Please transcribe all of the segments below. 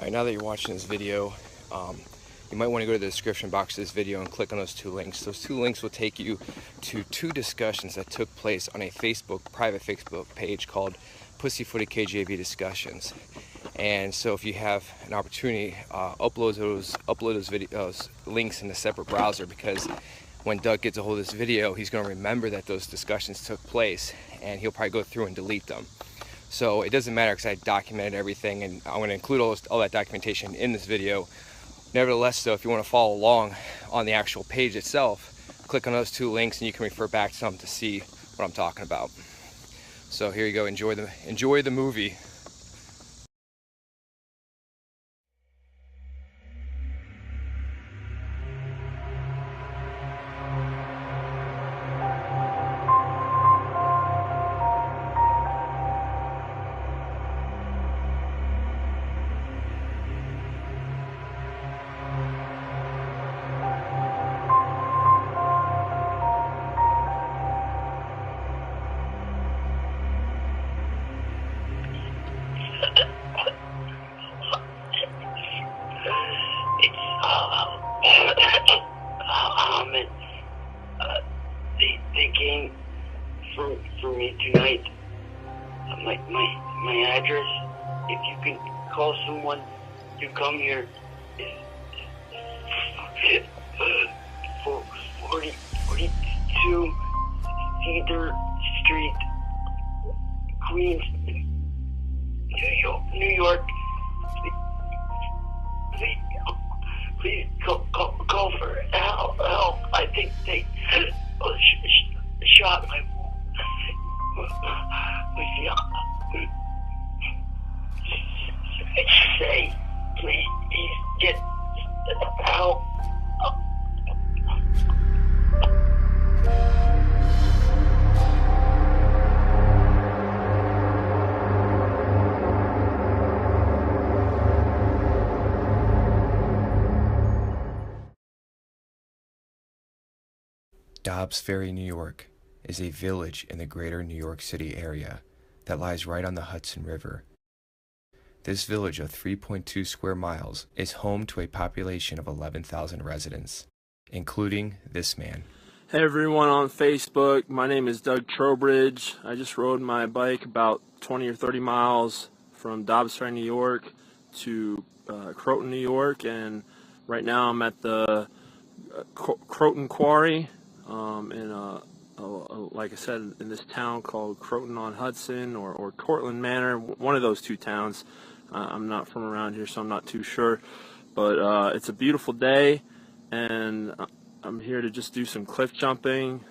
Alright, now that you're watching this video, you might want to go to the description box of this video and click on those two links. Those two links will take you to two discussions that took place on a private Facebook page called Pussyfooty KJV Discussions. And so if you have an opportunity, upload those links in a separate browser, because when Doug gets a hold of this video, he's going to remember that those discussions took place, and he'll probably go through and delete them. So it doesn't matter, because I documented everything, and I'm going to include all that documentation in this video. Nevertheless, though, if you want to follow along on the actual page itself, click on those two links and you can refer back to them to see what I'm talking about. So here you go. Enjoy the movie. They came for me tonight. My address, if you can call someone to come here, is 42 Cedar Street, Queens, New York. Please call for help. I think they shot my fiance. Please get help. Dobbs Ferry, New York, is a village in the greater New York City area that lies right on the Hudson River. This village of 3.2 square miles is home to a population of 11,000 residents, including this man. Hey everyone on Facebook, my name is Doug Trowbridge. I just rode my bike about 20 or 30 miles from Dobbs Ferry, New York to Croton, New York, and right now I'm at the Croton Quarry like I said, in this town called Croton on Hudson or Cortlandt Manor, one of those two towns. I'm not from around here, so I'm not too sure, but it's a beautiful day, and I'm here to just do some cliff jumping.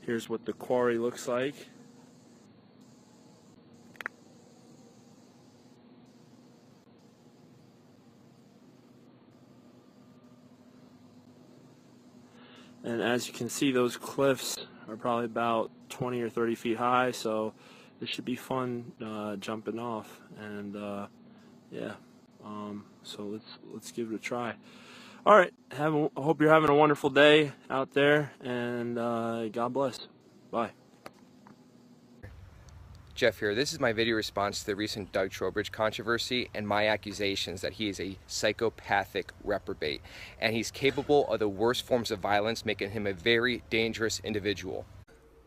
Here's what the quarry looks like. And as you can see, those cliffs are probably about 20 or 30 feet high, so this should be fun jumping off. And yeah, so let's give it a try. All right, I hope you're having a wonderful day out there, and God bless. Bye. Jeff here. This is my video response to the recent Doug Trowbridge controversy and my accusations that he is a psychopathic reprobate, and he's capable of the worst forms of violence, making him a very dangerous individual.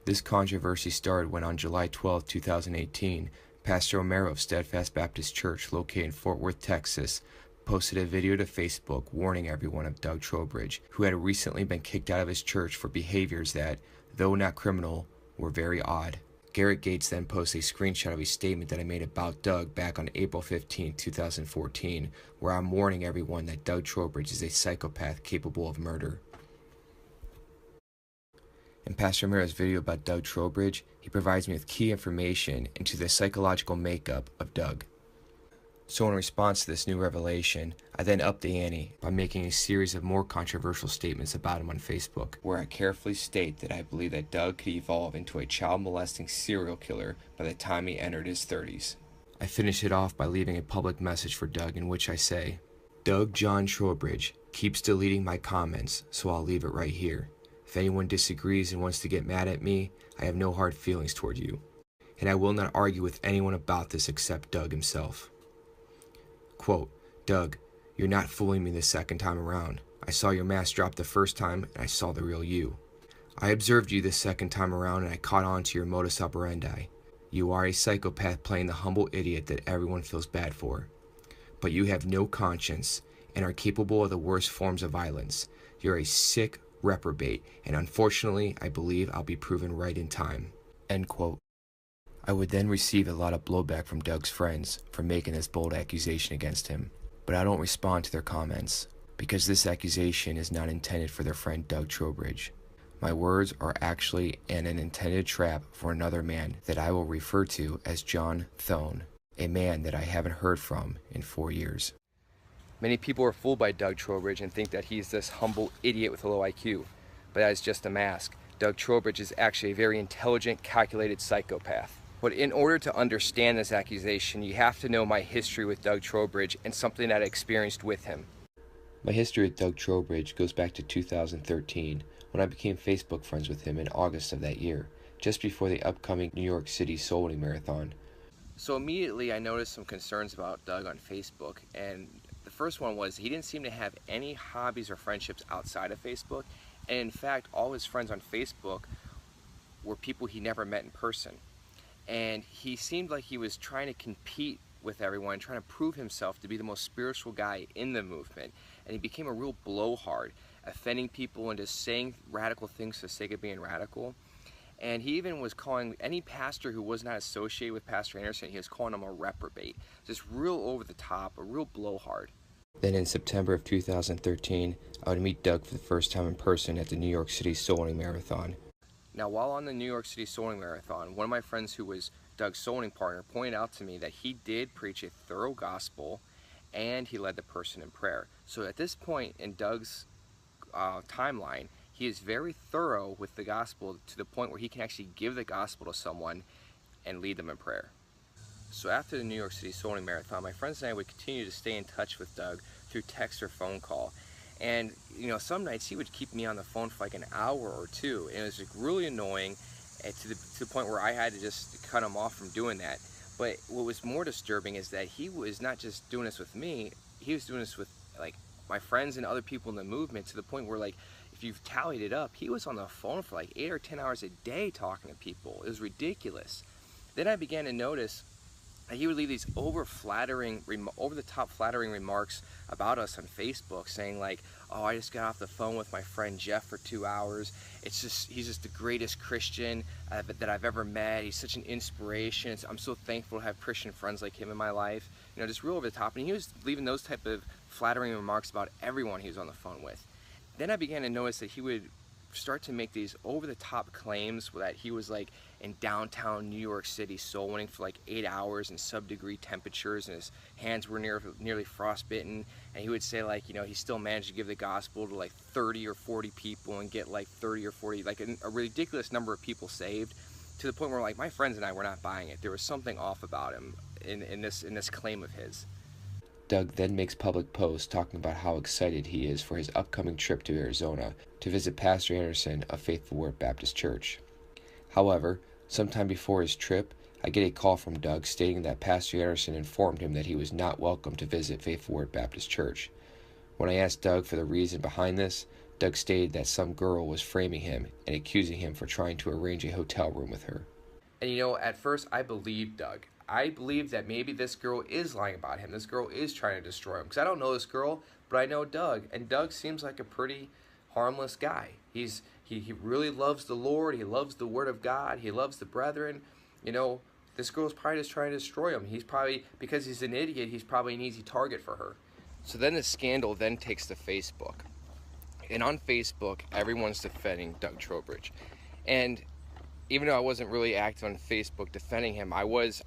This controversy started when on July 12, 2018, Pastor Romero of Steadfast Baptist Church, located in Fort Worth, Texas, posted a video to Facebook warning everyone of Doug Trowbridge, who had recently been kicked out of his church for behaviors that, though not criminal, were very odd. Garrett Gates then posted a screenshot of a statement that I made about Doug back on April 15, 2014, where I'm warning everyone that Doug Trowbridge is a psychopath capable of murder. In Pastor Romero's video about Doug Trowbridge, he provides me with key information into the psychological makeup of Doug. So in response to this new revelation, I then upped the ante by making a series of more controversial statements about him on Facebook, where I carefully state that I believe that Doug could evolve into a child molesting serial killer by the time he entered his 30s. I finish it off by leaving a public message for Doug in which I say, Doug John Trowbridge keeps deleting my comments, so I'll leave it right here. If anyone disagrees and wants to get mad at me, I have no hard feelings toward you. And I will not argue with anyone about this except Doug himself. Quote, Doug, you're not fooling me the second time around. I saw your mask drop the first time, and I saw the real you. I observed you the second time around, and I caught on to your modus operandi. You are a psychopath playing the humble idiot that everyone feels bad for. But you have no conscience and are capable of the worst forms of violence. You're a sick reprobate, and unfortunately, I believe I'll be proven right in time. End quote. I would then receive a lot of blowback from Doug's friends for making this bold accusation against him, but I don't respond to their comments, because this accusation is not intended for their friend Doug Trowbridge. My words are actually an intended trap for another man that I will refer to as John Thoen, a man that I haven't heard from in 4 years. Many people are fooled by Doug Trowbridge and think that he's this humble idiot with a low IQ, but that is just a mask. Doug Trowbridge is actually a very intelligent, calculated psychopath. But in order to understand this accusation, you have to know my history with Doug Trowbridge and something that I experienced with him. My history with Doug Trowbridge goes back to 2013, when I became Facebook friends with him in August of that year, just before the upcoming New York City Soul Winning Marathon. So immediately I noticed some concerns about Doug on Facebook, and the first one was he didn't seem to have any hobbies or friendships outside of Facebook, and in fact all his friends on Facebook were people he never met in person. And he seemed like he was trying to compete with everyone, trying to prove himself to be the most spiritual guy in the movement, and he became a real blowhard, offending people and just saying radical things for the sake of being radical. And he even was calling any pastor who was not associated with Pastor Anderson, he was calling him a reprobate. Just real over the top, a real blowhard. Then in September of 2013, I would meet Doug for the first time in person at the New York City Soul Winning Marathon. Now, while on the New York City Soul Winning Marathon, one of my friends who was Doug's soul winning partner pointed out to me that he did preach a thorough gospel and he led the person in prayer. So at this point in Doug's timeline, he is very thorough with the gospel to the point where he can actually give the gospel to someone and lead them in prayer. So after the New York City Soul Winning Marathon, my friends and I would continue to stay in touch with Doug through text or phone call. And you know, some nights he would keep me on the phone for like an hour or two, and it was like really annoying, and to the point where I had to just cut him off from doing that. But what was more disturbing is that he was not just doing this with me, he was doing this with like my friends and other people in the movement, to the point where, like, if you've tallied it up, he was on the phone for like 8 or 10 hours a day talking to people. It was ridiculous. Then I began to notice that he would leave these over-the-top flattering remarks about us on Facebook, saying like, oh, I just got off the phone with my friend Jeff for 2 hours. He's just the greatest Christian that I've ever met. He's such an inspiration. I'm so thankful to have Christian friends like him in my life. You know, just real over the top. And he was leaving those type of flattering remarks about everyone he was on the phone with. Then I began to notice that he would start to make these over-the-top claims that he was like in downtown New York City soul winning for like 8 hours in sub-degree temperatures, and his hands were nearly frostbitten, and he would say like, you know, he still managed to give the gospel to like 30 or 40 people and get like 30 or 40, like a ridiculous number of people saved, to the point where like my friends and I were not buying it. There was something off about him in this claim of his. Doug then makes public posts talking about how excited he is for his upcoming trip to Arizona to visit Pastor Anderson of Faithful Word Baptist Church. However, sometime before his trip, I get a call from Doug stating that Pastor Anderson informed him that he was not welcome to visit Faithful Word Baptist Church. When I asked Doug for the reason behind this, Doug stated that some girl was framing him and accusing him for trying to arrange a hotel room with her. And you know, at first I believed Doug. I believed that maybe this girl is lying about him. This girl is trying to destroy him. Because I don't know this girl, but I know Doug. And Doug seems like a pretty harmless guy. He really loves the Lord. He loves the Word of God. He loves the brethren. You know, this girl's probably just trying to destroy him. He's probably, because he's an idiot, he's probably an easy target for her. So then the scandal then takes to Facebook. And on Facebook, everyone's defending Doug Trowbridge. And even though I wasn't really active on Facebook defending him, I was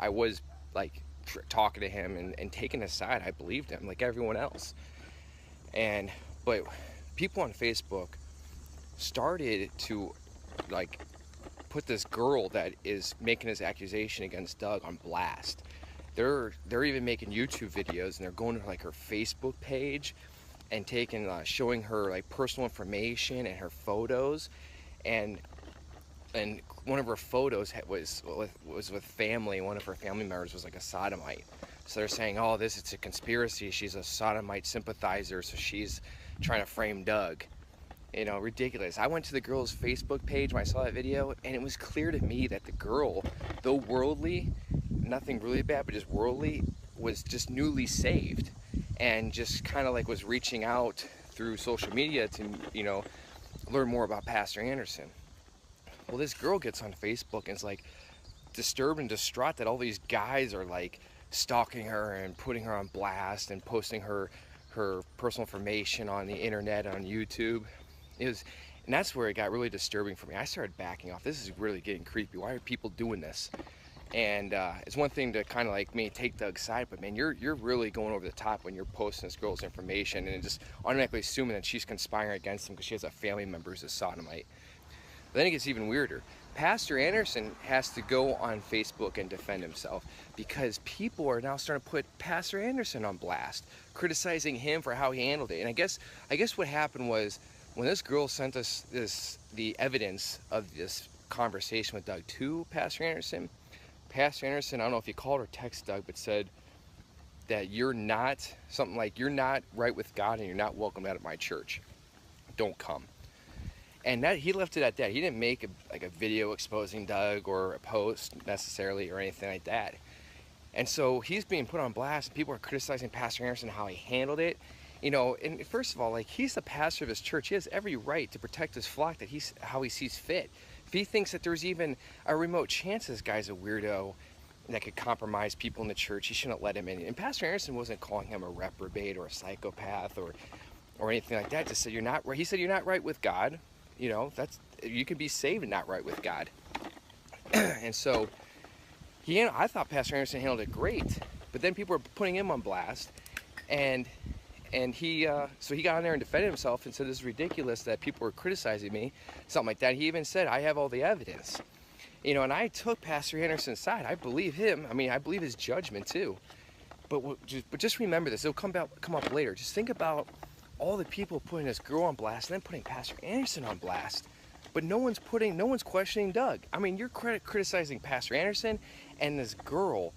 like talking to him and taking his side. I believed him like everyone else. But people on Facebook started to like put this girl that is making this accusation against Doug on blast. They're even making YouTube videos, and they're going to like her Facebook page and showing her like personal information and her photos, and one of her photos was with family. One of her family members was like a sodomite. So they're saying, oh, it's a conspiracy. She's a sodomite sympathizer, so she's trying to frame Doug. You know, ridiculous. I went to the girl's Facebook page when I saw that video, and it was clear to me that the girl, though worldly, nothing really bad, but just worldly, was just newly saved, and just kind of like was reaching out through social media to, you know, learn more about Pastor Anderson. Well, this girl gets on Facebook and is like disturbed and distraught that all these guys are like stalking her and putting her on blast and posting her personal information on the internet, on YouTube. And that's where it got really disturbing for me. I started backing off. This is really getting creepy. Why are people doing this? And it's one thing to kind of like me take Doug's side, but man, you're really going over the top when you're posting this girl's information and just automatically assuming that she's conspiring against him because she has a family member who's a sodomite. But then it gets even weirder. Pastor Anderson has to go on Facebook and defend himself because people are now starting to put Pastor Anderson on blast, criticizing him for how he handled it. And I guess what happened was, when this girl sent us the evidence of this conversation with Doug to Pastor Anderson, I don't know if he called or texted Doug, but said that you're not, something like, you're not right with God and you're not welcome out of my church. Don't come. And that, he left it at that. He didn't make a video exposing Doug or a post necessarily or anything like that. And so he's being put on blast, and people are criticizing Pastor Anderson, how he handled it. You know, and first of all, like, he's the pastor of his church. He has every right to protect his flock how he sees fit. If he thinks that there's even a remote chance this guy's a weirdo that could compromise people in the church, he shouldn't let him in. And Pastor Anderson wasn't calling him a reprobate or a psychopath or anything like that. Just said, you're not right. He said, you're not right with God. You know, you can be saved and not right with God. And so I thought Pastor Anderson handled it great, but then people were putting him on blast, and he so he got on there and defended himself and said, this is ridiculous that people were criticizing me, something like that. He even said, I have all the evidence. You know, and I took Pastor Anderson's side. I believe him. I mean, I believe his judgment too. But just remember this. It'll come up later. Just think about all the people putting this girl on blast and then putting Pastor Anderson on blast. But no one's questioning Doug. I mean, you're criticizing Pastor Anderson and this girl,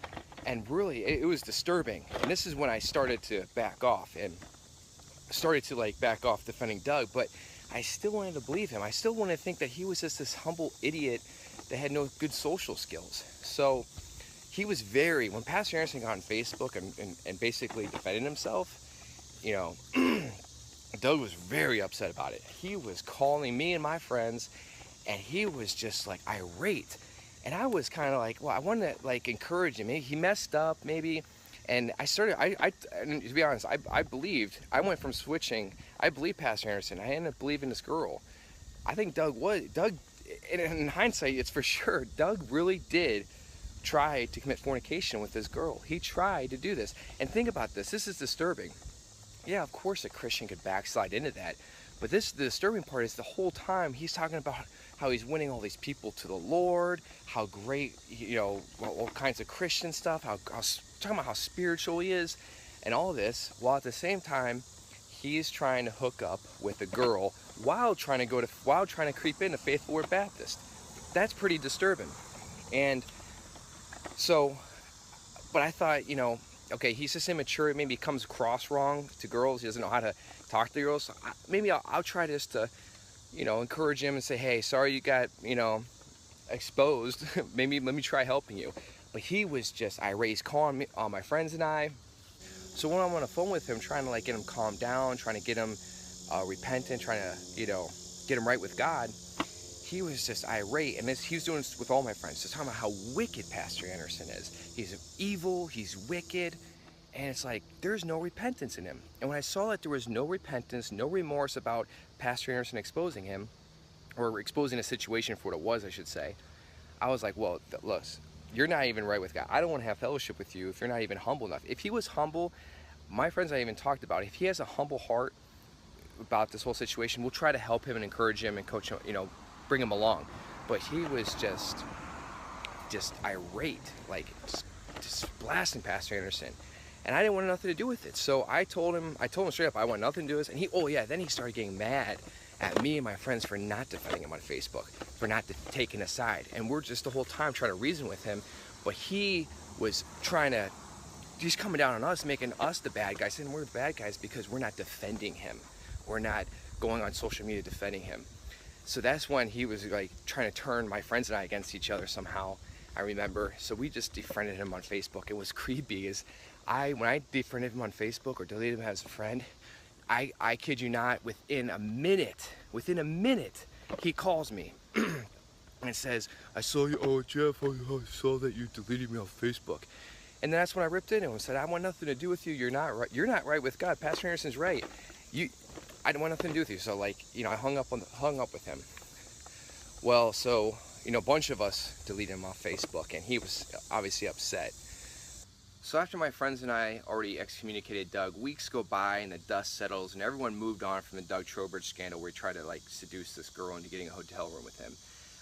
and really, it was disturbing. And this is when I started to back off and started to like back off defending Doug, but I still wanted to believe him. I still wanted to think that he was just this humble idiot that had no good social skills. So he was when Pastor Anderson got on Facebook and basically defended himself, you know, Doug was very upset about it. He was calling me and my friends, and he was just like irate. And I was kind of like, well, I wanted to like encourage him. He messed up maybe. And I started, and to be honest, I went from switching, I believed Pastor Anderson. I ended up believing this girl. I think Doug, in hindsight, it's for sure, Doug really did try to commit fornication with this girl. He tried to do this. And think about this is disturbing. Yeah, of course a Christian could backslide into that. But the disturbing part is the whole time he's talking about how he's winning all these people to the Lord, how great, you know, all kinds of Christian stuff, talking about how spiritual he is, and all this, while at the same time, he's trying to hook up with a girl while trying to creep into Faithful Word Baptist. That's pretty disturbing. And so, but I thought, you know, okay, he's just immature. Maybe he comes across wrong to girls. He doesn't know how to talk to girls. So maybe I'll try just to, you know, encourage him and say, hey, sorry you got, you know, exposed. Maybe let me try helping you. But he was just irate. He's calling me, my friends and I. So when I'm on the phone with him, trying to like get him calmed down, trying to get him repentant, trying to, you know, get him right with God, he was just irate. And he was doing this with all my friends, just talking about how wicked Pastor Anderson is. He's evil, he's wicked, and it's like, there's no repentance in him. And when I saw that there was no repentance, no remorse about Pastor Anderson exposing him, or exposing a situation for what it was, I should say, I was like, well, look, you're not even right with God. I don't want to have fellowship with you if you're not even humble enough. If he was humble, my friends and I even talked about it. If he has a humble heart about this whole situation, we'll try to help him and encourage him and coach him, you know, bring him along. But he was just irate, like just blasting Pastor Anderson, and I didn't want nothing to do with it. So I told him straight up, I want nothing to do with it. And then he started getting mad at me and my friends for not defending him on Facebook, for not taking a side. And we're just the whole time trying to reason with him, but he was trying to he's coming down on us, making us the bad guys, and we're the bad guys because we're not defending him. We're not going on social media defending him. So that's when he was like trying to turn my friends and I against each other somehow, I remember. So we just defriended him on Facebook. It was creepy. When I defriended him on Facebook or deleted him as a friend, I kid you not, within a minute, he calls me and says, I saw you, oh Jeff, I saw that you deleted me on Facebook. And then that's when I ripped into him and said, I want nothing to do with you. You're not right with God. Pastor Anderson's right. I don't want nothing to do with you. So like, you know, I hung up with him. Well, so, you know, a bunch of us deleted him off Facebook, and he was obviously upset. So after my friends and I already excommunicated Doug, weeks go by and the dust settles and everyone moved on from the Doug Trowbridge scandal where he tried to like seduce this girl into getting a hotel room with him.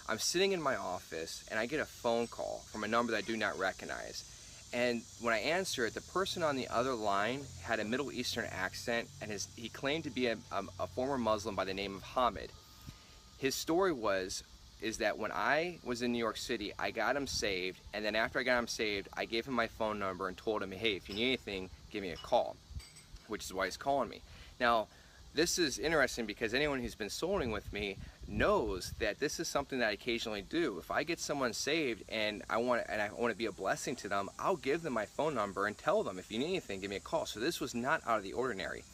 I'm sitting in my office and I get a phone call from a number that I do not recognize. And when I answer it, the person on the other line had a Middle Eastern accent, and he claimed to be a former Muslim by the name of Hamid. His story is that when I was in New York City, I got him saved, and then after I got him saved, I gave him my phone number and told him, hey, if you need anything, give me a call, which is why he's calling me. Now, this is interesting because anyone who's been souling with me knows that this is something that I occasionally do. If I get someone saved and I want to be a blessing to them, I'll give them my phone number and tell them, if you need anything, give me a call. So this was not out of the ordinary.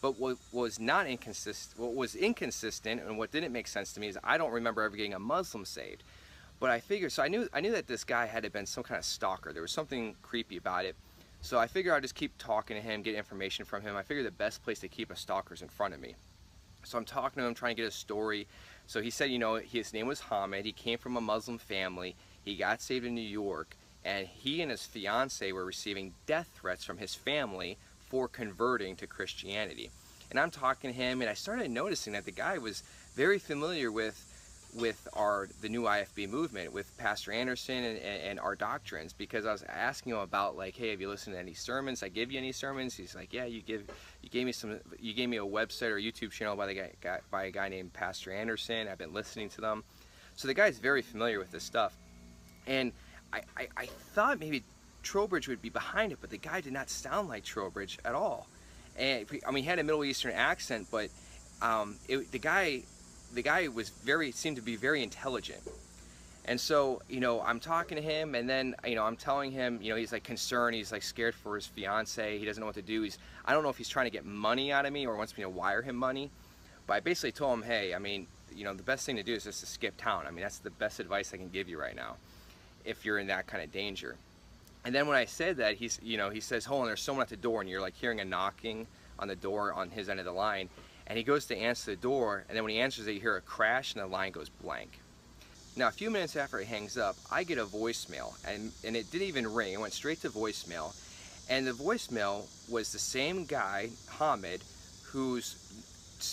But what was inconsistent and what didn't make sense to me is I don't remember ever getting a Muslim saved. But I figured, so I knew that this guy had to have been some kind of stalker. There was something creepy about it. So I figured I'd just keep talking to him, get information from him. I figured the best place to keep a stalker is in front of me. So I'm talking to him, trying to get a story. So he said, you know, his name was Hamid. He came from a Muslim family. He got saved in New York. And he and his fiance were receiving death threats from his family for converting to Christianity. And I'm talking to him, and I started noticing that the guy was very familiar with the new IFB movement, with Pastor Anderson and our doctrines, because I was asking him about, like, hey, have you listened to any sermons? I give you any sermons? He's like, yeah, you gave me a website or a YouTube channel by a guy named Pastor Anderson. I've been listening to them. So the guy's very familiar with this stuff. And I thought maybe Trowbridge would be behind it, but the guy did not sound like Trowbridge at all. And I mean, he had a Middle Eastern accent, but the guy seemed to be very intelligent. And so, you know, I'm talking to him, and then, you know, I'm telling him, you know, he's like concerned, he's like scared for his fiance, he doesn't know what to do. I don't know if he's trying to get money out of me or wants me to wire him money, but I basically told him, hey, I mean, you know, the best thing to do is just to skip town. I mean, that's the best advice I can give you right now, if you're in that kind of danger. And then when I said that, he says, hold on, there's someone at the door, and you're like hearing a knocking on the door on his end of the line. And he goes to answer the door, and then when he answers it, you hear a crash, and the line goes blank. Now, a few minutes after he hangs up, I get a voicemail, and it didn't even ring. It went straight to voicemail. And the voicemail was the same guy, Hamid, who's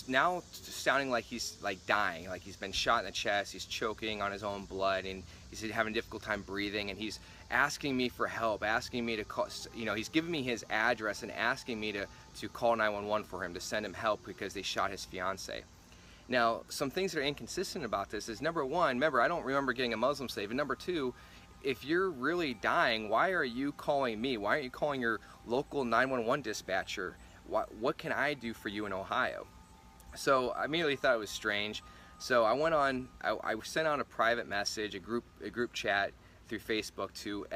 now sounding like he's like dying, like he's been shot in the chest, he's choking on his own blood, and he's having a difficult time breathing, and he's asking me for help, asking me to call, you know, he's giving me his address and asking me to call 911 for him, to send him help because they shot his fiance. Now, some things that are inconsistent about this is, number one, remember, I don't remember getting a Muslim saved, and number two, if you're really dying, why are you calling me? Why aren't you calling your local 911 dispatcher? What can I do for you in Ohio? So I immediately thought it was strange. So I went on, I sent out a private message, a group chat through Facebook to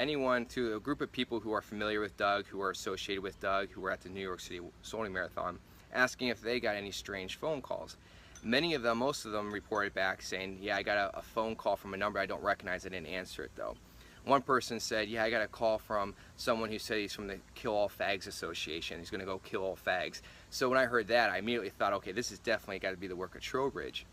a group of people who are familiar with Doug, who are associated with Doug, who were at the New York City Souling Marathon, asking if they got any strange phone calls. Most of them reported back saying, yeah, I got a phone call from a number I don't recognize, I didn't answer it though. One person said, yeah, I got a call from someone who said he's from the Kill All Fags Association. He's going to go kill all fags. So when I heard that, I immediately thought, okay, this is definitely got to be the work of Trowbridge.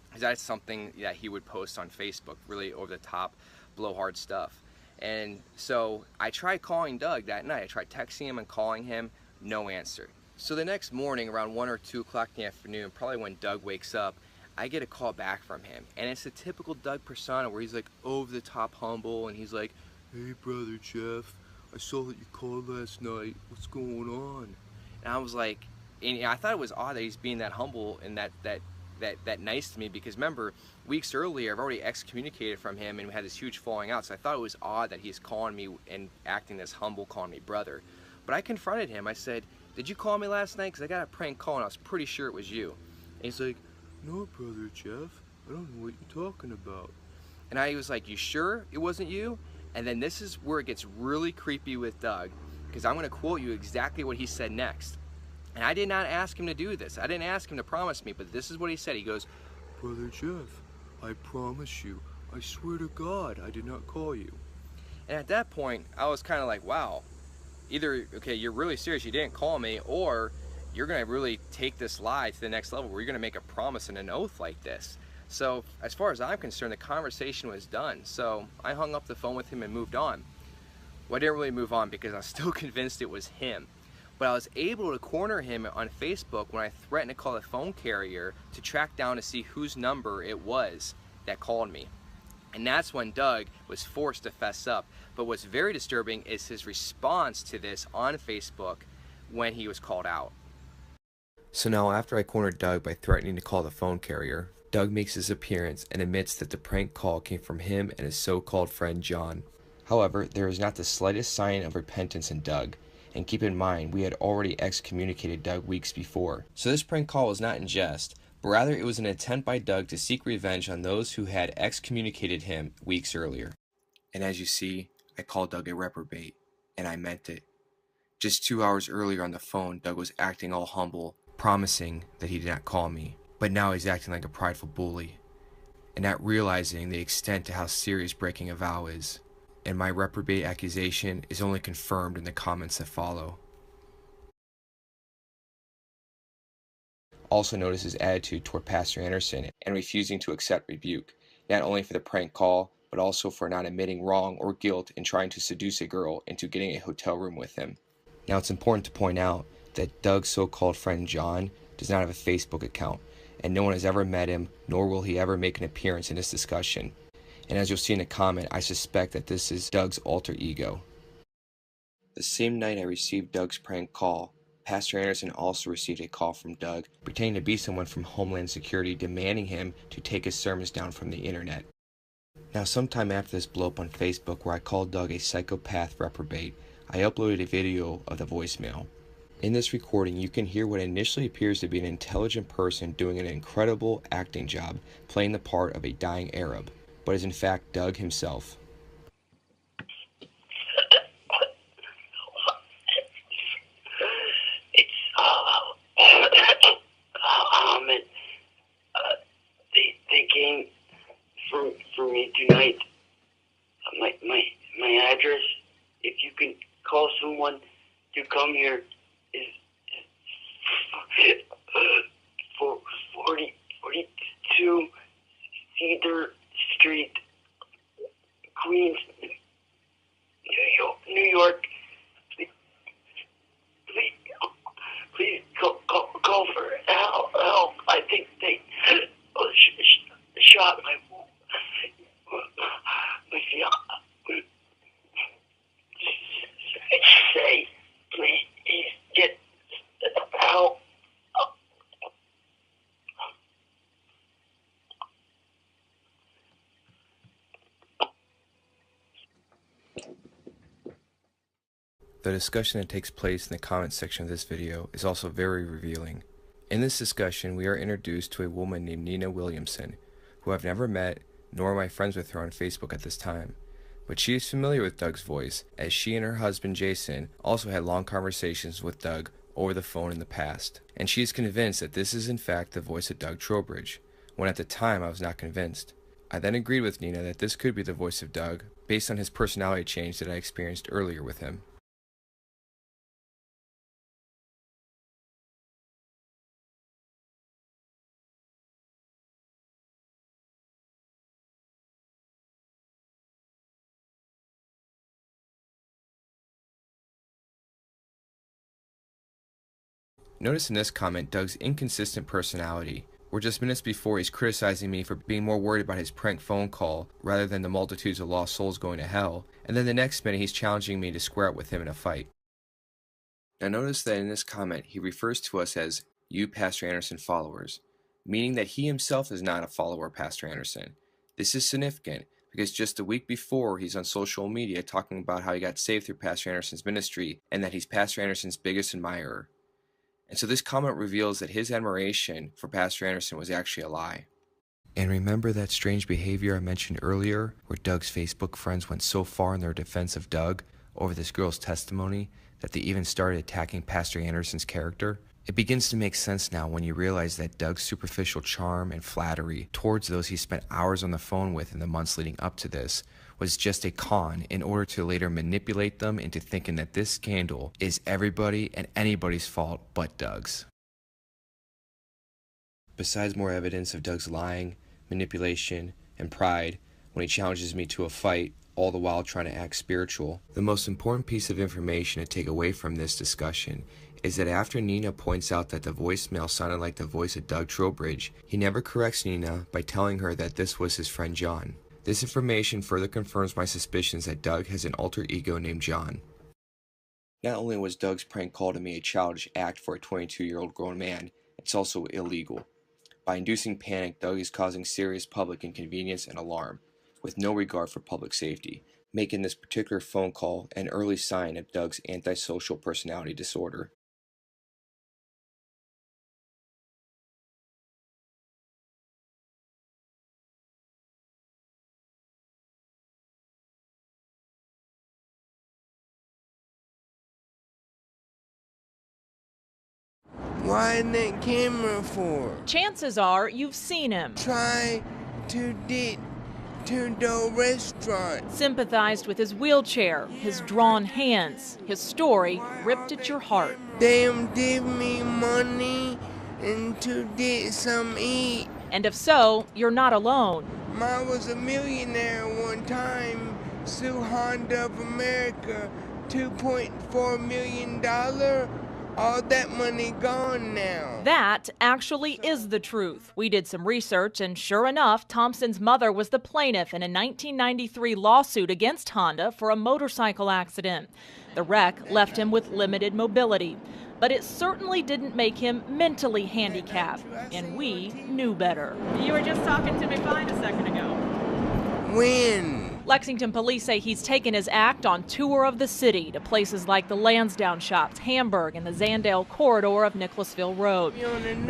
Because that's something that he would post on Facebook, really over the top, blowhard stuff. And so I tried calling Doug that night. I tried texting him and calling him, no answer. So the next morning, around 1 or 2 o'clock in the afternoon, probably when Doug wakes up, I get a call back from him, and it's a typical Doug persona where he's like over the top humble, and he's like, hey brother Jeff, I saw that you called last night, what's going on? And I was like, and I thought it was odd that he's being that humble and that that nice to me, because remember, weeks earlier I've already excommunicated from him and we had this huge falling out. So I thought it was odd that he's calling me and acting this humble, calling me brother. But I confronted him. I said, "Did you call me last night? Because I got a prank call and I was pretty sure it was you." And he's like, "No, brother Jeff, I don't know what you're talking about." And I was like, "You sure it wasn't you?" And then this is where it gets really creepy with Doug, because I'm going to quote you exactly what he said next. And I did not ask him to do this. I didn't ask him to promise me, but this is what he said. He goes, "Brother Jeff, I promise you, I swear to God, I did not call you." And at that point, I was kind of like, wow, either, okay, you're really serious, you didn't call me, or you're going to really take this lie to the next level where you're going to make a promise and an oath like this. So as far as I'm concerned, the conversation was done. So I hung up the phone with him and moved on. Well, I didn't really move on because I was still convinced it was him. But I was able to corner him on Facebook when I threatened to call the phone carrier to track down to see whose number it was that called me. And that's when Doug was forced to fess up. But what's very disturbing is his response to this on Facebook when he was called out. So now, after I cornered Doug by threatening to call the phone carrier, Doug makes his appearance and admits that the prank call came from him and his so-called friend John. However, there is not the slightest sign of repentance in Doug. And keep in mind, we had already excommunicated Doug weeks before. So this prank call was not in jest, but rather it was an attempt by Doug to seek revenge on those who had excommunicated him weeks earlier. And as you see, I called Doug a reprobate, and I meant it. Just 2 hours earlier on the phone, Doug was acting all humble, promising that he did not call me. But now he's acting like a prideful bully, and not realizing the extent to how serious breaking a vow is. And my reprobate accusation is only confirmed in the comments that follow. Also notice his attitude toward Pastor Anderson and refusing to accept rebuke, not only for the prank call, but also for not admitting wrong or guilt in trying to seduce a girl into getting a hotel room with him. Now it's important to point out that Doug's so-called friend John does not have a Facebook account, and no one has ever met him, nor will he ever make an appearance in this discussion. And as you'll see in the comment, I suspect that this is Doug's alter ego. The same night I received Doug's prank call, Pastor Anderson also received a call from Doug, pretending to be someone from Homeland Security, demanding him to take his sermons down from the internet. Now, sometime after this blow-up on Facebook where I called Doug a psychopath reprobate, I uploaded a video of the voicemail. In this recording, you can hear what initially appears to be an intelligent person doing an incredible acting job, playing the part of a dying Arab, but is in fact Doug himself. It's they came for me tonight. My address, if you can call someone to come here, is 42 Cedar Street, Queens, New York. Please call for help. I think they shot my fiance. Say, please get help. The discussion that takes place in the comment section of this video is also very revealing. In this discussion, we are introduced to a woman named Nina Williamson, who I've never met, nor am I friends with her on Facebook at this time. But she is familiar with Doug's voice, as she and her husband Jason also had long conversations with Doug over the phone in the past. And she is convinced that this is in fact the voice of Doug Trowbridge, when at the time I was not convinced. I then agreed with Nina that this could be the voice of Doug, based on his personality change that I experienced earlier with him. Notice in this comment Doug's inconsistent personality, where just minutes before he's criticizing me for being more worried about his prank phone call rather than the multitudes of lost souls going to hell, and then the next minute he's challenging me to square up with him in a fight. Now notice that in this comment he refers to us as "you Pastor Anderson followers," meaning that he himself is not a follower of Pastor Anderson. This is significant because just a week before, he's on social media talking about how he got saved through Pastor Anderson's ministry and that he's Pastor Anderson's biggest admirer. And so this comment reveals that his admiration for Pastor Anderson was actually a lie. And remember that strange behavior I mentioned earlier, where Doug's Facebook friends went so far in their defense of Doug over this girl's testimony that they even started attacking Pastor Anderson's character? It begins to make sense now when you realize that Doug's superficial charm and flattery towards those he spent hours on the phone with in the months leading up to this was just a con in order to later manipulate them into thinking that this scandal is everybody and anybody's fault but Doug's. Besides more evidence of Doug's lying, manipulation, and pride when he challenges me to a fight, all the while trying to act spiritual, the most important piece of information to take away from this discussion is that after Nina points out that the voicemail sounded like the voice of Doug Trowbridge, he never corrects Nina by telling her that this was his friend John. This information further confirms my suspicions that Doug has an alter ego named John. Not only was Doug's prank call to me a childish act for a 22-year-old grown man, it's also illegal. By inducing panic, Doug is causing serious public inconvenience and alarm, with no regard for public safety, making this particular phone call an early sign of Doug's antisocial personality disorder. Why that camera for? Chances are you've seen him. Try to get to the restaurant. Sympathized with his wheelchair, his drawn hands. His story ripped at your heart. They give me money and to get some eat. And if so, you're not alone. I was a millionaire one time. Sue Honda of America, $2.4 million. All that money gone now. That actually is the truth. We did some research, and sure enough, Thompson's mother was the plaintiff in a 1993 lawsuit against Honda for a motorcycle accident. The wreck left him with limited mobility, but it certainly didn't make him mentally handicapped, and we knew better. You were just talking to me fine a second ago. When? Lexington police say he's taken his act on tour of the city to places like the Lansdowne Shops, Hamburg, and the Zandale corridor of Nicholasville Road.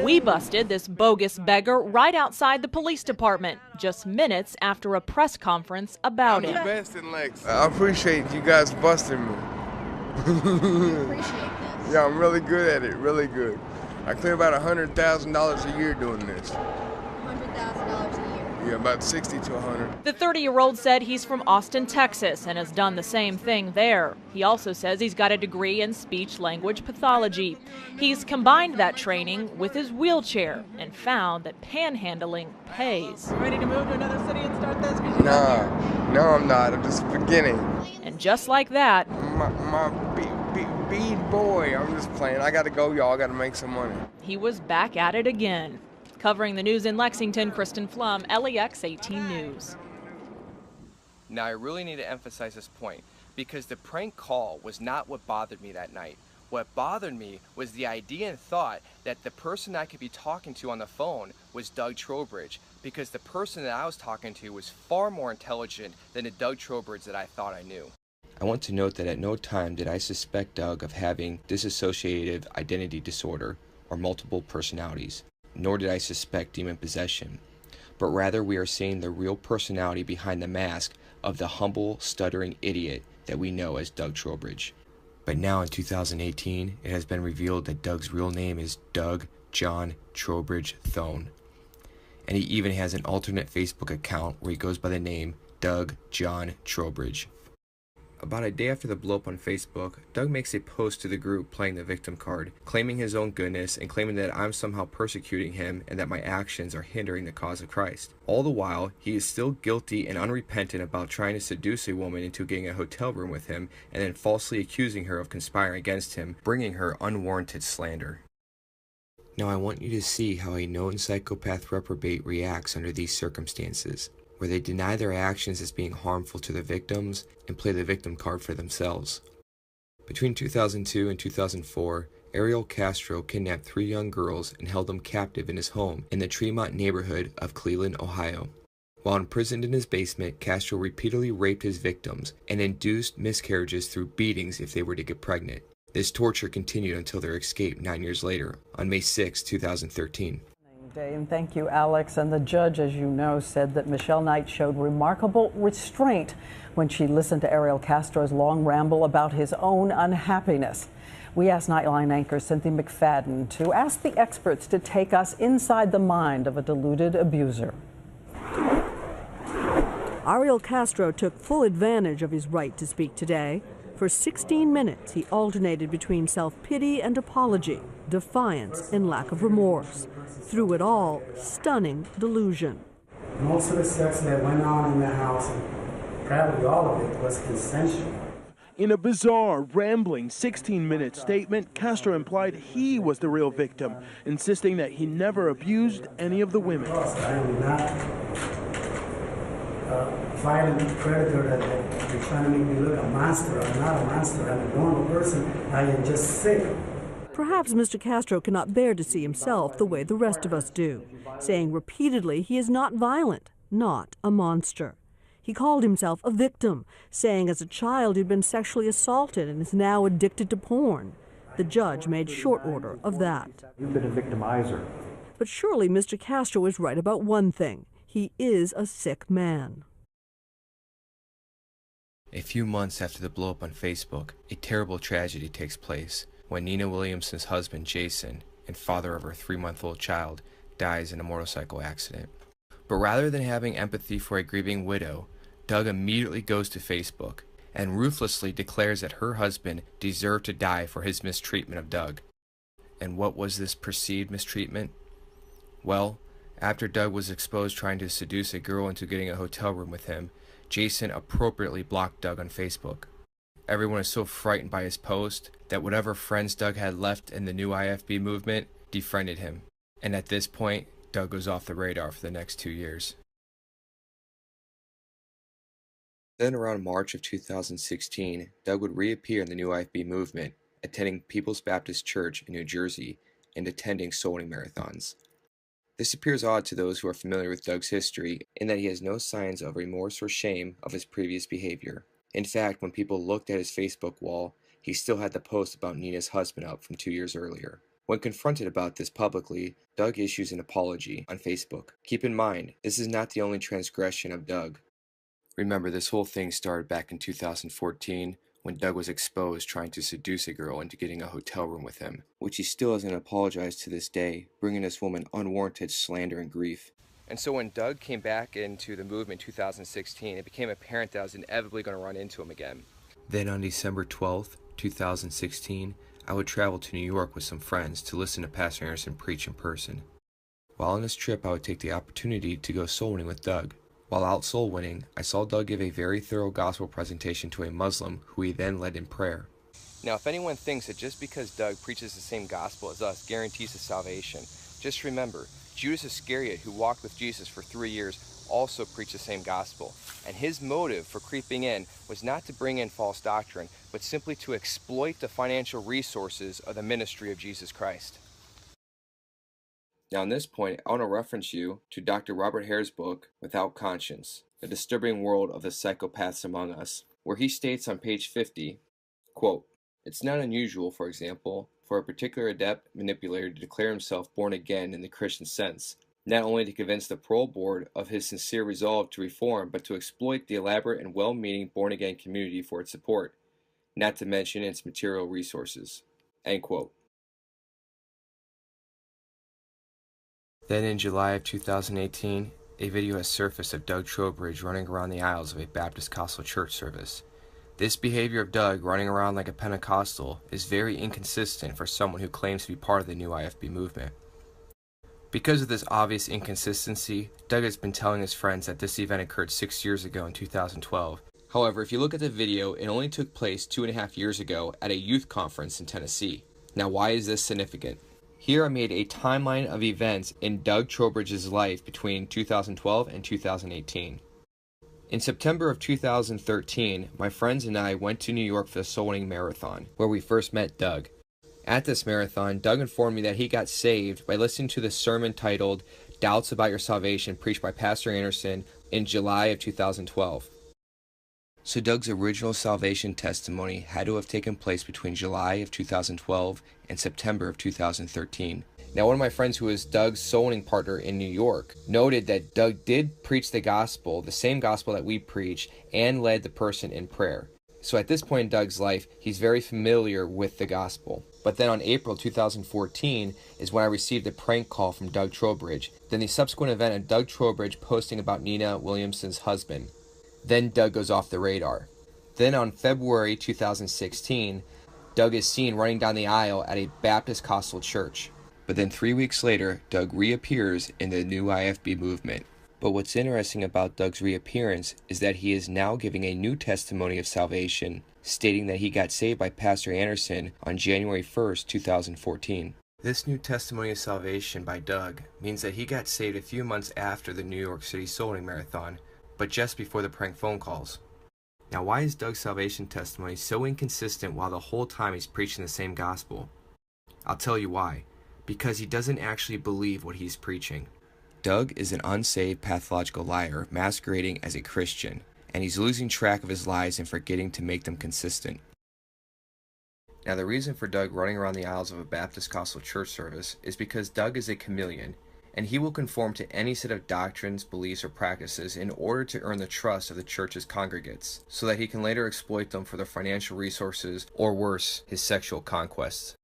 We busted this bogus beggar right outside the police department, just minutes after a press conference about him. I appreciate you guys busting me. Yeah, I'm really good at it, really good. I clear about $100,000 a year doing this. $100,000 a year. Yeah, about 60 to 100. The 30-year-old said he's from Austin, Texas, and has done the same thing there. He also says he's got a degree in speech-language pathology. He's combined that training with his wheelchair and found that panhandling pays. Ready to move to another city and start this? No, I'm not. I'm just beginning. And just like that, My bead boy, I'm just playing. I gotta go, y'all. I gotta make some money. he was back at it again. Covering the news in Lexington, Kristen Flum, LEX 18 News. Now I really need to emphasize this point because the prank call was not what bothered me that night. What bothered me was the idea and thought that the person I could be talking to on the phone was Doug Trowbridge, because the person that I was talking to was far more intelligent than the Doug Trowbridge that I thought I knew. I want to note that at no time did I suspect Doug of having dissociative identity disorder or multiple personalities, nor did I suspect demon possession, but rather we are seeing the real personality behind the mask of the humble, stuttering idiot that we know as Doug Trowbridge. But now in 2018, it has been revealed that Doug's real name is Doug John Trowbridge Thoen, and he even has an alternate Facebook account where he goes by the name Doug John Trowbridge. About a day after the blow-up on Facebook, Doug makes a post to the group playing the victim card, claiming his own goodness and claiming that I'm somehow persecuting him and that my actions are hindering the cause of Christ. All the while, he is still guilty and unrepentant about trying to seduce a woman into getting a hotel room with him and then falsely accusing her of conspiring against him, bringing her unwarranted slander. Now I want you to see how a known psychopath reprobate reacts under these circumstances, where they deny their actions as being harmful to the victims and play the victim card for themselves. Between 2002 and 2004, Ariel Castro kidnapped 3 young girls and held them captive in his home in the Tremont neighborhood of Cleveland, Ohio. While imprisoned in his basement, Castro repeatedly raped his victims and induced miscarriages through beatings if they were to get pregnant. This torture continued until their escape 9 years later, on May 6, 2013. And thank you, Alex. And the judge, as you know, said that Michelle Knight showed remarkable restraint when she listened to Ariel Castro's long ramble about his own unhappiness. We asked Nightline anchor Cynthia McFadden to ask the experts to take us inside the mind of a deluded abuser. Ariel Castro took full advantage of his right to speak today. For 16 minutes, he alternated between self-pity and apology, defiance and lack of remorse. Through it all, stunning delusion. Most of the sex that went on in the house, and probably all of it, was consensual. In a bizarre, rambling 16-minute statement, Castro implied he was the real victim, insisting that he never abused any of the women. I am not a violent predator that they're trying to make me look a monster. I'm not a monster. I'm a normal person. I am just sick. Perhaps Mr. Castro cannot bear to see himself the way the rest of us do, saying repeatedly he is not violent, not a monster. He called himself a victim, saying as a child he'd been sexually assaulted and is now addicted to porn. The judge made short order of that. You've been a victimizer. But surely Mr. Castro is right about one thing. He is a sick man. A few months after the blow-up on Facebook, a terrible tragedy takes place when Nina Williamson's husband, Jason, and father of her 3-month-old child, dies in a motorcycle accident. But rather than having empathy for a grieving widow, Doug immediately goes to Facebook and ruthlessly declares that her husband deserved to die for his mistreatment of Doug. And what was this perceived mistreatment? Well, after Doug was exposed trying to seduce a girl into getting a hotel room with him, Jason appropriately blocked Doug on Facebook. Everyone is so frightened by his post that whatever friends Doug had left in the new NIFB movement defriended him. And at this point, Doug goes off the radar for the next 2 years. Then around March of 2016, Doug would reappear in the new NIFB movement, attending People's Baptist Church in New Jersey and attending soul-winning marathons. This appears odd to those who are familiar with Doug's history in that he has no signs of remorse or shame of his previous behavior. In fact, when people looked at his Facebook wall, he still had the post about Nina's husband up from 2 years earlier. When confronted about this publicly, Doug issues an apology on Facebook. Keep in mind, this is not the only transgression of Doug. Remember, this whole thing started back in 2014 when Doug was exposed trying to seduce a girl into getting a hotel room with him, which he still hasn't apologized to this day, bringing this woman unwarranted slander and grief. And so when Doug came back into the movement in 2016, it became apparent that I was inevitably going to run into him again. Then on December 12th, 2016, I would travel to New York with some friends to listen to Pastor Anderson preach in person. While on this trip, I would take the opportunity to go soul winning with Doug. While out soul winning, I saw Doug give a very thorough gospel presentation to a Muslim who he then led in prayer. Now, if anyone thinks that just because Doug preaches the same gospel as us guarantees his salvation, just remember, Judas Iscariot, who walked with Jesus for 3 years, also preached the same gospel. And his motive for creeping in was not to bring in false doctrine, but simply to exploit the financial resources of the ministry of Jesus Christ. Now, on this point, I want to reference you to Dr. Robert Hare's book, Without Conscience, The Disturbing World of the Psychopaths Among Us, where he states on page 50, quote, "It's not unusual, for example, for a particular adept manipulator to declare himself born again in the Christian sense, not only to convince the parole board of his sincere resolve to reform, but to exploit the elaborate and well-meaning born-again community for its support, not to mention its material resources." End quote. Then in July of 2018, a video has surfaced of Doug Trowbridge running around the aisles of a Baptist Costal church service. This behavior of Doug running around like a Pentecostal is very inconsistent for someone who claims to be part of the new NIFB movement. Because of this obvious inconsistency, Doug has been telling his friends that this event occurred 6 years ago in 2012. However, if you look at the video, it only took place 2.5 years ago at a youth conference in Tennessee. Now, why is this significant? Here I made a timeline of events in Doug Trowbridge's life between 2012 and 2018. In September of 2013, my friends and I went to New York for the Soul Winning Marathon, where we first met Doug. At this marathon, Doug informed me that he got saved by listening to the sermon titled Doubts About Your Salvation preached by Pastor Anderson in July of 2012. So Doug's original salvation testimony had to have taken place between July of 2012 and September of 2013. Now, one of my friends who is Doug's soul winning partner in New York noted that Doug did preach the gospel, the same gospel that we preach, and led the person in prayer. So at this point in Doug's life, he's very familiar with the gospel. But then on April 2014 is when I received a prank call from Doug Trowbridge. Then the subsequent event of Doug Trowbridge posting about Nina Williamson's husband. Then Doug goes off the radar. Then on February 2016, Doug is seen running down the aisle at a Baptist Costal church. But then 3 weeks later, Doug reappears in the new NIFB movement. But what's interesting about Doug's reappearance is that he is now giving a new testimony of salvation, stating that he got saved by Pastor Anderson on January 1st, 2014. This new testimony of salvation by Doug means that he got saved a few months after the New York City Soul Winning Marathon, but just before the prank phone calls. Now, why is Doug's salvation testimony so inconsistent while the whole time he's preaching the same gospel? I'll tell you why. Because he doesn't actually believe what he's preaching. Doug is an unsaved pathological liar masquerading as a Christian, and he's losing track of his lies and forgetting to make them consistent. Now, the reason for Doug running around the aisles of a Baptist Costal church service is because Doug is a chameleon, and he will conform to any set of doctrines, beliefs, or practices in order to earn the trust of the church's congregates, so that he can later exploit them for their financial resources, or worse, his sexual conquests.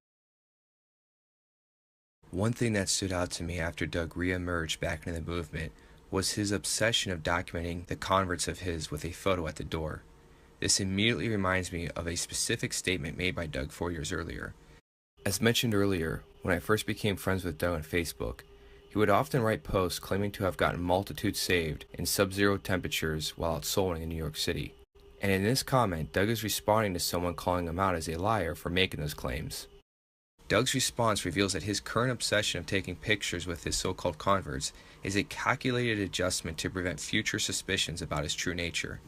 One thing that stood out to me after Doug re-emerged back into the movement was his obsession of documenting the converts of his with a photo at the door. This immediately reminds me of a specific statement made by Doug 4 years earlier. As mentioned earlier, when I first became friends with Doug on Facebook, he would often write posts claiming to have gotten multitudes saved in sub-zero temperatures while out soul winning in New York City. And in this comment, Doug is responding to someone calling him out as a liar for making those claims. Doug's response reveals that his current obsession of taking pictures with his so-called converts is a calculated adjustment to prevent future suspicions about his true nature.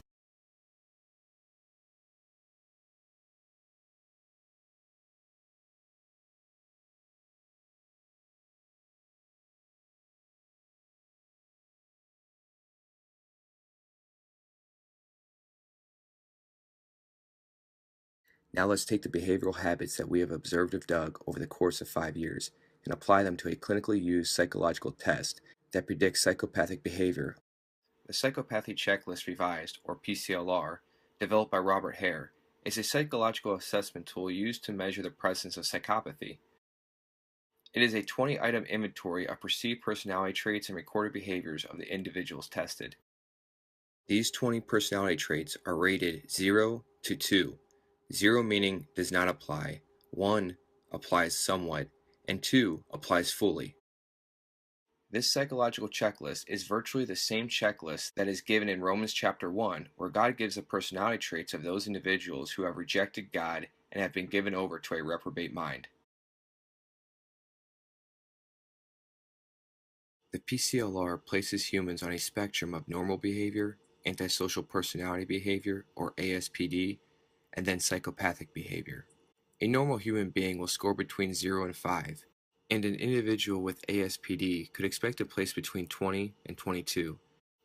Now let's take the behavioral habits that we have observed of Doug over the course of 5 years and apply them to a clinically used psychological test that predicts psychopathic behavior. The Psychopathy Checklist Revised, or PCLR, developed by Robert Hare, is a psychological assessment tool used to measure the presence of psychopathy. It is a 20-item inventory of perceived personality traits and recorded behaviors of the individuals tested. These 20 personality traits are rated 0 to 2. 0 meaning does not apply, 1 applies somewhat, and 2 applies fully. This psychological checklist is virtually the same checklist that is given in Romans chapter 1, where God gives the personality traits of those individuals who have rejected God and have been given over to a reprobate mind. The PCLR places humans on a spectrum of normal behavior, antisocial personality behavior, or ASPD, and then psychopathic behavior. A normal human being will score between 0 and 5, and an individual with ASPD could expect to place between 20 and 22,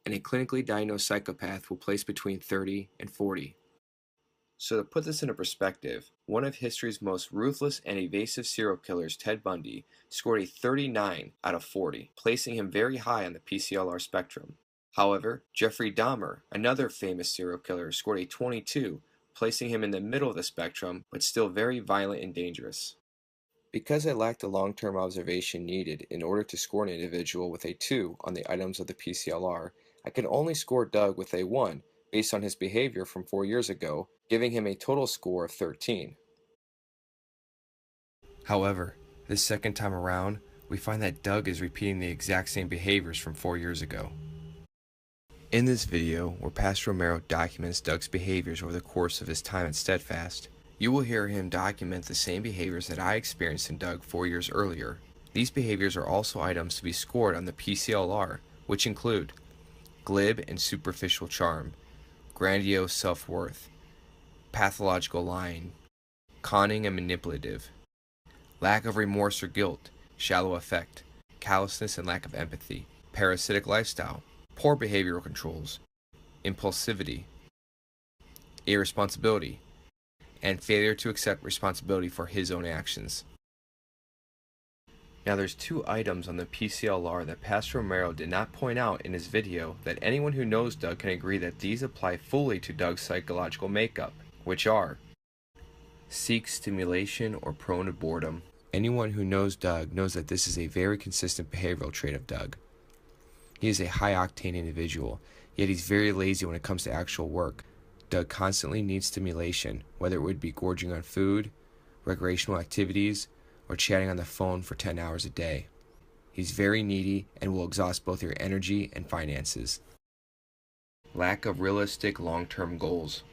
and a clinically diagnosed psychopath will place between 30 and 40. So to put this into perspective, one of history's most ruthless and evasive serial killers, Ted Bundy, scored a 39 out of 40, placing him very high on the PCLR spectrum. However, Jeffrey Dahmer, another famous serial killer, scored a 22, placing him in the middle of the spectrum, but still very violent and dangerous. Because I lacked the long-term observation needed in order to score an individual with a 2 on the items of the PCLR, I could only score Doug with a 1 based on his behavior from 4 years ago, giving him a total score of 13. However, this second time around, we find that Doug is repeating the exact same behaviors from 4 years ago. In this video, where Pastor Romero documents Doug's behaviors over the course of his time at Steadfast, you will hear him document the same behaviors that I experienced in Doug 4 years earlier. These behaviors are also items to be scored on the PCLR, which include glib and superficial charm, grandiose self-worth, pathological lying, conning and manipulative, lack of remorse or guilt, shallow affect, callousness and lack of empathy, parasitic lifestyle, poor behavioral controls, impulsivity, irresponsibility, and failure to accept responsibility for his own actions. Now there's two items on the PCLR that Pastor Romero did not point out in his video that anyone who knows Doug can agree that these apply fully to Doug's psychological makeup, which are seek stimulation or prone to boredom. Anyone who knows Doug knows that this is a very consistent behavioral trait of Doug. He is a high-octane individual, yet he's very lazy when it comes to actual work. Doug constantly needs stimulation, whether it would be gorging on food, recreational activities, or chatting on the phone for 10 hours a day. He's very needy and will exhaust both your energy and finances. Lack of realistic long-term goals.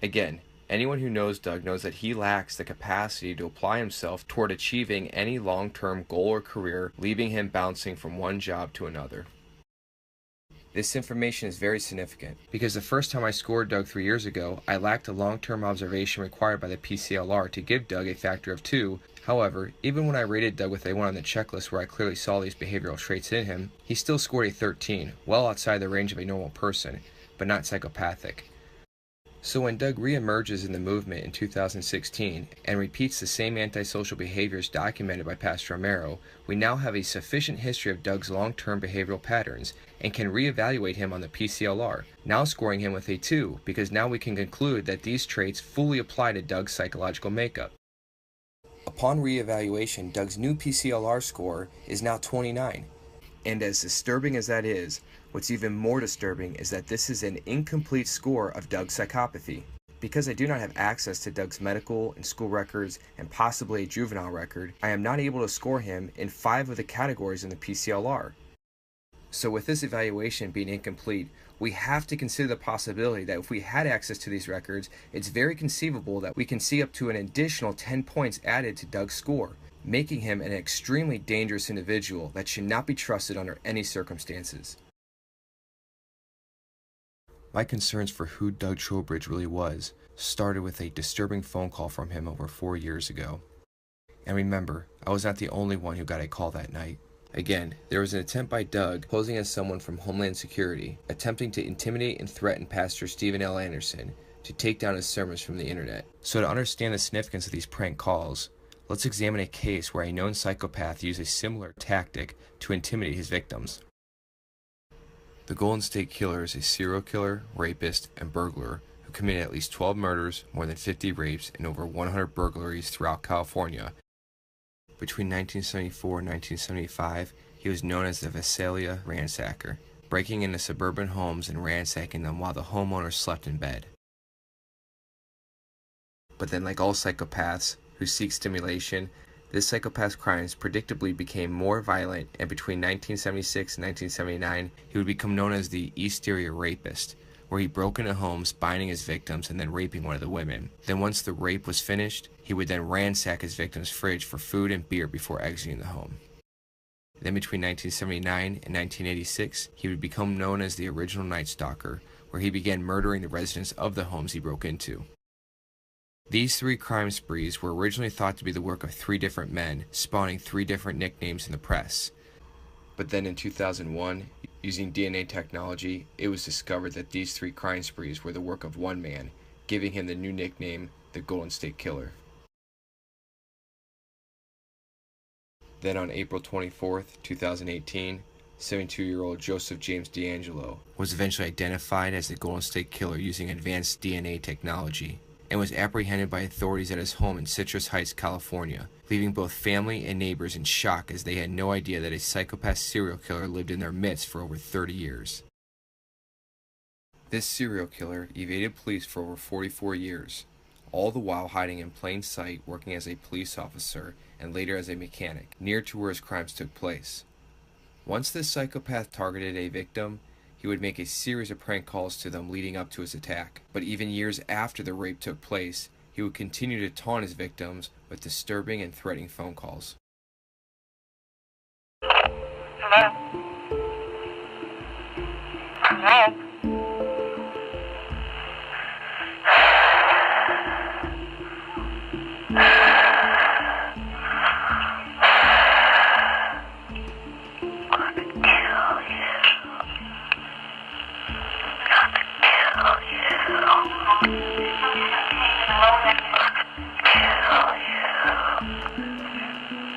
Again, anyone who knows Doug knows that he lacks the capacity to apply himself toward achieving any long-term goal or career, leaving him bouncing from one job to another. This information is very significant because the first time I scored Doug 3 years ago, I lacked the long-term observation required by the PCLR to give Doug a factor of 2. However, even when I rated Doug with a 1 on the checklist where I clearly saw these behavioral traits in him, he still scored a 13, well outside the range of a normal person, but not psychopathic. So when Doug reemerges in the movement in 2016 and repeats the same antisocial behaviors documented by Pastor Romero, we now have a sufficient history of Doug's long-term behavioral patterns and can reevaluate him on the PCLR, now scoring him with a 2 because now we can conclude that these traits fully apply to Doug's psychological makeup. Upon reevaluation, Doug's new PCLR score is now 29. And as disturbing as that is, what's even more disturbing is that this is an incomplete score of Doug's psychopathy. Because I do not have access to Doug's medical and school records and possibly a juvenile record, I am not able to score him in 5 of the categories in the PCLR. So with this evaluation being incomplete, we have to consider the possibility that if we had access to these records, it's very conceivable that we can see up to an additional 10 points added to Doug's score, making him an extremely dangerous individual that should not be trusted under any circumstances. My concerns for who Doug Trowbridge really was started with a disturbing phone call from him over 4 years ago. And remember, I was not the only one who got a call that night. Again, there was an attempt by Doug, posing as someone from Homeland Security, attempting to intimidate and threaten Pastor Stephen L. Anderson to take down his sermons from the internet. So to understand the significance of these prank calls, let's examine a case where a known psychopath used a similar tactic to intimidate his victims. The Golden State Killer is a serial killer, rapist, and burglar who committed at least 12 murders, more than 50 rapes, and over 100 burglaries throughout California. Between 1974 and 1975, he was known as the Visalia Ransacker, breaking into suburban homes and ransacking them while the homeowner slept in bed. But then, like all psychopaths who seek stimulation, this psychopath's crimes predictably became more violent, and between 1976 and 1979, he would become known as the East Area Rapist, where he broke into homes, binding his victims, and then raping one of the women. Then once the rape was finished, he would then ransack his victim's fridge for food and beer before exiting the home. Then between 1979 and 1986, he would become known as the original Night Stalker, where he began murdering the residents of the homes he broke into. These 3 crime sprees were originally thought to be the work of 3 different men, spawning 3 different nicknames in the press. But then in 2001, using DNA technology, it was discovered that these 3 crime sprees were the work of one man, giving him the new nickname, the Golden State Killer. Then on April 24th, 2018, 72-year-old Joseph James D'Angelo was eventually identified as the Golden State Killer using advanced DNA technology, and was apprehended by authorities at his home in Citrus Heights, California, leaving both family and neighbors in shock as they had no idea that a psychopath serial killer lived in their midst for over 30 years. This serial killer evaded police for over 44 years, all the while hiding in plain sight, working as a police officer and later as a mechanic, near to where his crimes took place. Once this psychopath targeted a victim, he would make a series of prank calls to them leading up to his attack. But even years after the rape took place, he would continue to taunt his victims with disturbing and threatening phone calls. Hello? Hello?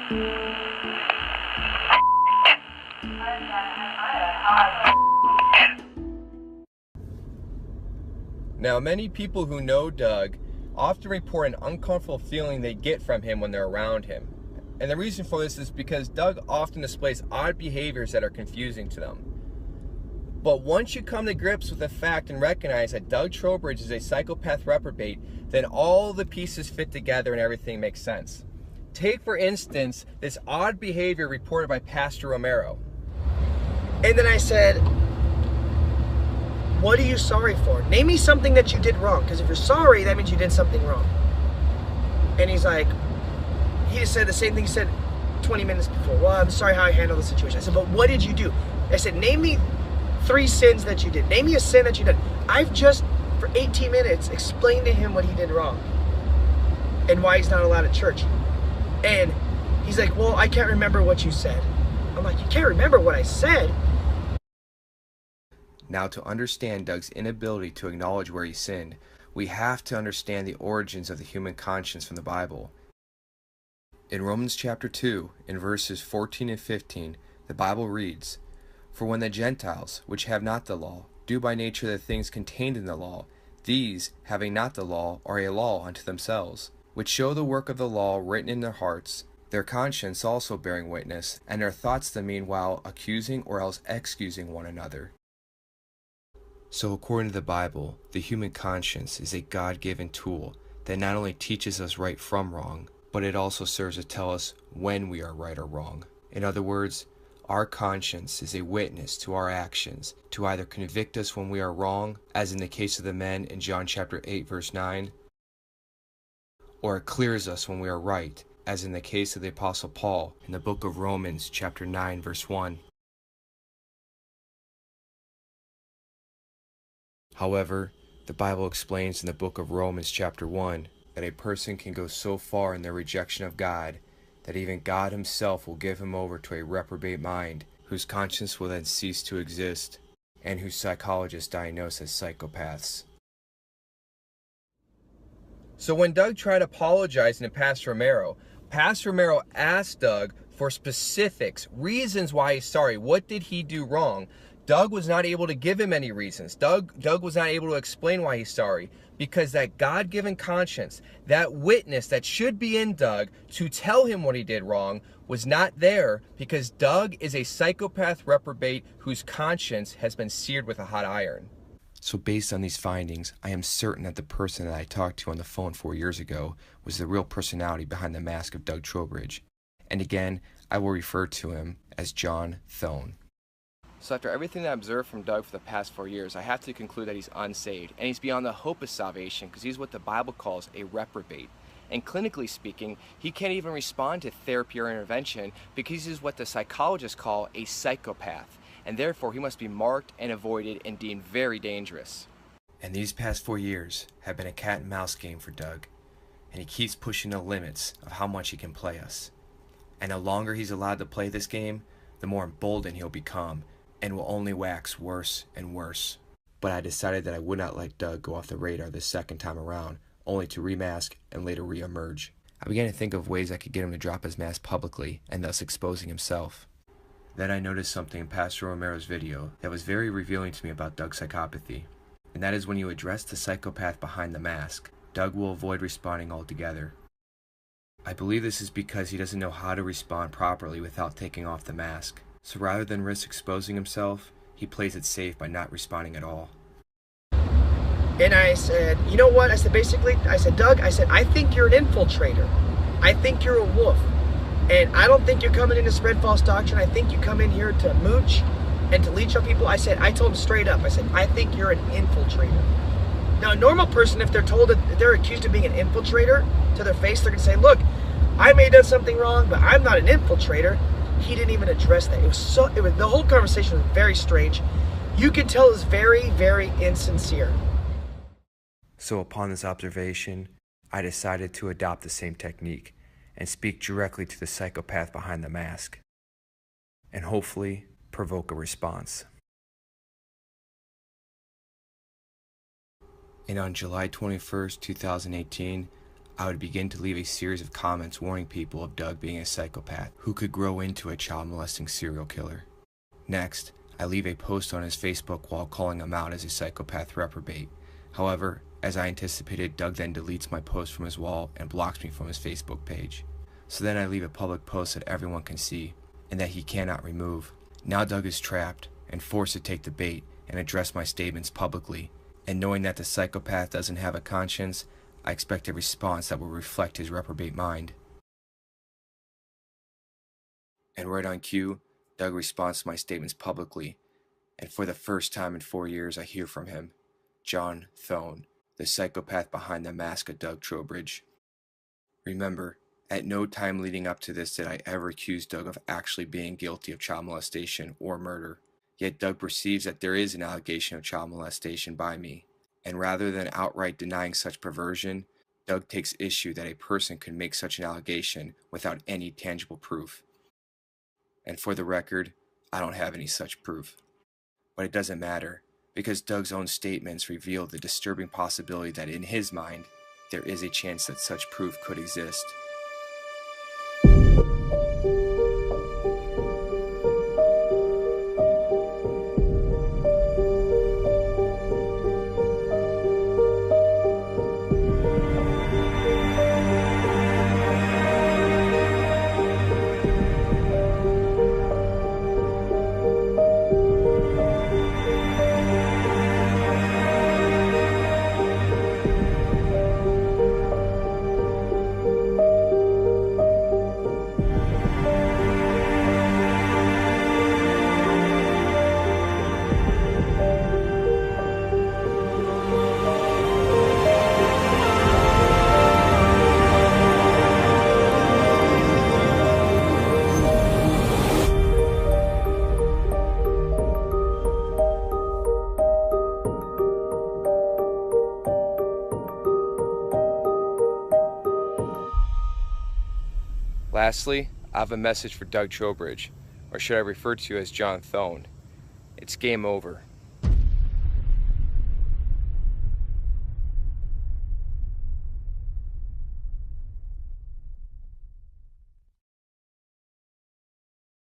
Now, many people who know Doug often report an uncomfortable feeling they get from him when they're around him. And the reason for this is because Doug often displays odd behaviors that are confusing to them. But once you come to grips with the fact and recognize that Doug Trowbridge is a psychopath reprobate, then all the pieces fit together and everything makes sense. Take, for instance, this odd behavior reported by Pastor Romero. And then I said, what are you sorry for? Name me something that you did wrong, because if you're sorry, that means you did something wrong. And he's like, he just said the same thing he said 20 minutes before. Well, I'm sorry how I handled the situation. I said, but what did you do? I said, name me 3 sins that you did. Name me a sin that you did. I've just, for 18 minutes, explained to him what he did wrong and why he's not allowed at church. And he's like, well, I can't remember what you said. I'm like, you can't remember what I said? Now, to understand Doug's inability to acknowledge where he sinned, we have to understand the origins of the human conscience from the Bible. In Romans chapter 2, in verses 14 and 15, the Bible reads, "For when the Gentiles, which have not the law, do by nature the things contained in the law, these, having not the law, are a law unto themselves, which show the work of the law written in their hearts, their conscience also bearing witness, and their thoughts the meanwhile accusing or else excusing one another." So according to the Bible, the human conscience is a God-given tool that not only teaches us right from wrong, but it also serves to tell us when we are right or wrong. In other words, our conscience is a witness to our actions to either convict us when we are wrong, as in the case of the men in John chapter 8 verse 9, or it clears us when we are right, as in the case of the Apostle Paul in the book of Romans chapter 9 verse 1. However, the Bible explains in the book of Romans chapter 1 that a person can go so far in their rejection of God that even God himself will give him over to a reprobate mind, whose conscience will then cease to exist, and whose psychologists diagnose as psychopaths. So when Doug tried apologizing to Pastor Romero asked Doug for specifics, reasons why he's sorry. What did he do wrong? Doug was not able to give him any reasons. Doug was not able to explain why he's sorry, because that God-given conscience, that witness that should be in Doug to tell him what he did wrong, was not there, because Doug is a psychopath reprobate whose conscience has been seared with a hot iron. So based on these findings, I am certain that the person that I talked to on the phone 4 years ago was the real personality behind the mask of Doug Trowbridge. And again, I will refer to him as John Thoen. So after everything that I observed from Doug for the past 4 years, I have to conclude that he's unsaved, and he's beyond the hope of salvation because he's what the Bible calls a reprobate. And clinically speaking, he can't even respond to therapy or intervention because he's what the psychologists call a psychopath, and therefore he must be marked and avoided and deemed very dangerous. And these past 4 years have been a cat and mouse game for Doug, and he keeps pushing the limits of how much he can play us. And the longer he's allowed to play this game, the more emboldened he'll become, and will only wax worse and worse. But I decided that I would not let Doug go off the radar this second time around, only to remask and later re-emerge. I began to think of ways I could get him to drop his mask publicly, and thus exposing himself. Then I noticed something in Pastor Romero's video that was very revealing to me about Doug's psychopathy. And that is when you address the psychopath behind the mask, Doug will avoid responding altogether. I believe this is because he doesn't know how to respond properly without taking off the mask. So rather than risk exposing himself, he plays it safe by not responding at all. And I said, you know what? I said, Doug, I think you're an infiltrator. I think you're a wolf. And I don't think you're coming in to spread false doctrine. I think you come in here to mooch and to leech on people. I told him straight up, I think you're an infiltrator. Now, a normal person, if they're told that they're accused of being an infiltrator to their face, they're going to say, look, I may have done something wrong, but I'm not an infiltrator. He didn't even address that. The whole conversation was very strange. You could tell it was very, very insincere. So upon this observation, I decided to adopt the same technique and speak directly to the psychopath behind the mask, and hopefully provoke a response. And on July 21st, 2018, I would begin to leave a series of comments warning people of Doug being a psychopath who could grow into a child molesting serial killer. Next, I leave a post on his Facebook wall calling him out as a psychopath reprobate. However, as I anticipated, Doug then deletes my post from his wall and blocks me from his Facebook page. So then I leave a public post that everyone can see and that he cannot remove. Now Doug is trapped and forced to take the bait and address my statements publicly. And knowing that the psychopath doesn't have a conscience, I expect a response that will reflect his reprobate mind. And right on cue, Doug responds to my statements publicly, and for the first time in 4 years I hear from him, John Thoen, the psychopath behind the mask of Doug Trowbridge. Remember, at no time leading up to this did I ever accuse Doug of actually being guilty of child molestation or murder. Yet Doug perceives that there is an allegation of child molestation by me, and rather than outright denying such perversion, Doug takes issue that a person could make such an allegation without any tangible proof. And for the record, I don't have any such proof. But it doesn't matter, because Doug's own statements reveal the disturbing possibility that in his mind, there is a chance that such proof could exist. Lastly, I have a message for Doug Trowbridge, or should I refer to you as John Thoen. It's game over.